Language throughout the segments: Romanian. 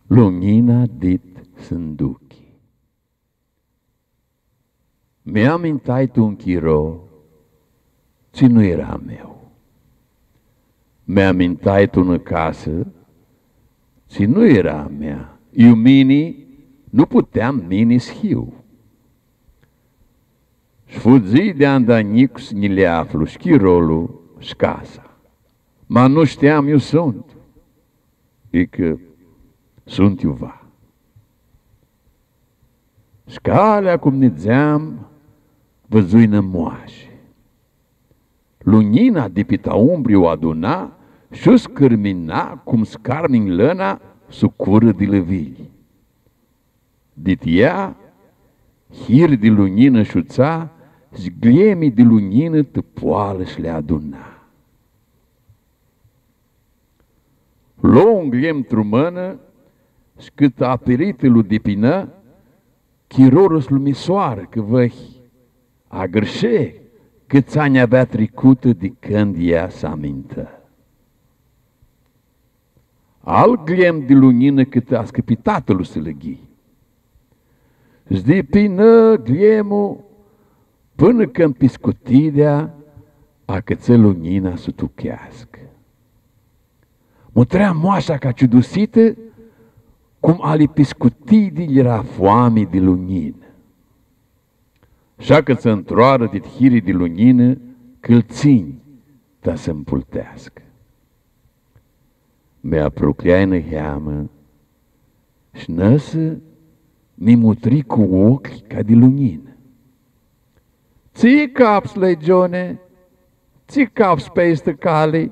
Lunina dit sânduchi. Mi-amintai tu un chiro, ce nu era meu. Mi-amintai tu în casă, ce nu era a mea. Eu mini, nu puteam mini schiu. Și de andanicus ni le aflu, și chirolul, și casa. Ma nu știam eu sunt. E că sunt eu va. Și calea cum nițeam, văzui nămoașe. Lunina de pita umbri o aduna și scârmina cum scarmin lăna su cură de lăvili. Dit ea, hir de lunină șuța, și gliemii de lunină tăpoală și le aduna. Luă un gliem trumână și cât aperită lui de pină, chirorul lumisoară că văhi, a grășe câți ani avea trecută de când ea s-a mintă. Al gliem de lunină cât a scăpitat lui să lăghi. Și de pină gliemul până când piscutidea a căță lunina să tuchească. Mutrea moașa ca ciudusită, cum ali piscutidii era foame de lunină. Așa că să întroară de hirii de lunină, câlțini ta să împultească. Mi-a procleai în heamă și năsă mi mutri cu ochi ca de lunină. Ții caps, legione, ții caps peste cale,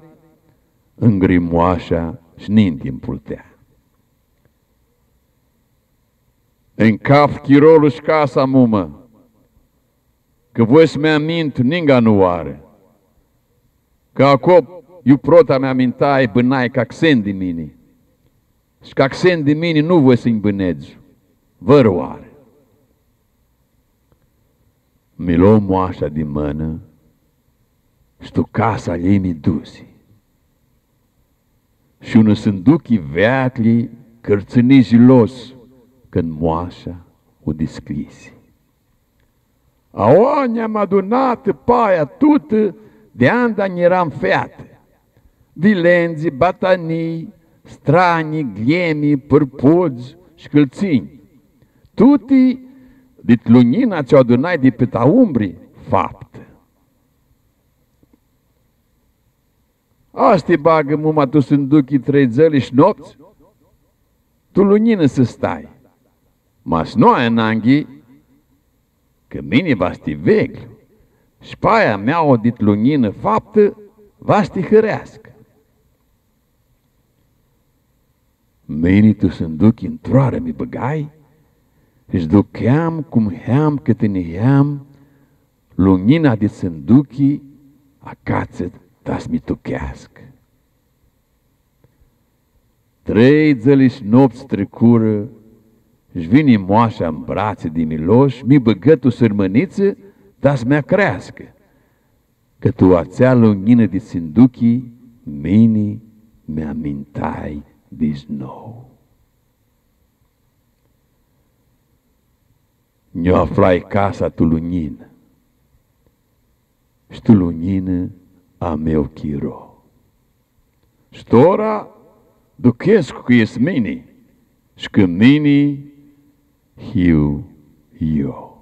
îngrimoașa și ninti împultea. În cap chirolul și casa mumă, că voi să mi-amint ninga nu are, că acop iu prota mi-amintai bânai ca xen de mine, și ca xen de mine nu voi să-i bânezu, vără oare. Mi luă moașa din mână și tu casa ei mi dusi. Și ună sânduchii veacli cărțâni jilos când moașa o desclisi. Aua ne-am adunat paia tută de anda n-eram feată. Vilenzi, batanii, stranii, gliemii, pârpozi și câlțini. Tuti dit lunina ți-o adunai de pe ta umbri, faptă. Asta bagă muma tu sânduchii 3 zăli și nopți, tu lunină să stai. Mas noi în anghi, că mine va sti vegli, și paia mea o dit lunină faptă, va sti hărească. Mine tu sânduchii într-oară mi băgai, și duceam cum heam câte neheam, lunina de sânduchii acață ta-s mi tuchească. 3 zăli și nopți trecură, și vine moașa în brațe de miloș, mi băgă tu sărmăniță, ta-s mea crească, că tu ațea lunină de sânduchii, mini mi-amintai de nou. Ne-o aflai casa tu lunină, și tu lunină a meu chiro. Și tora duchesc cu ies mini, și că mini hiu eu.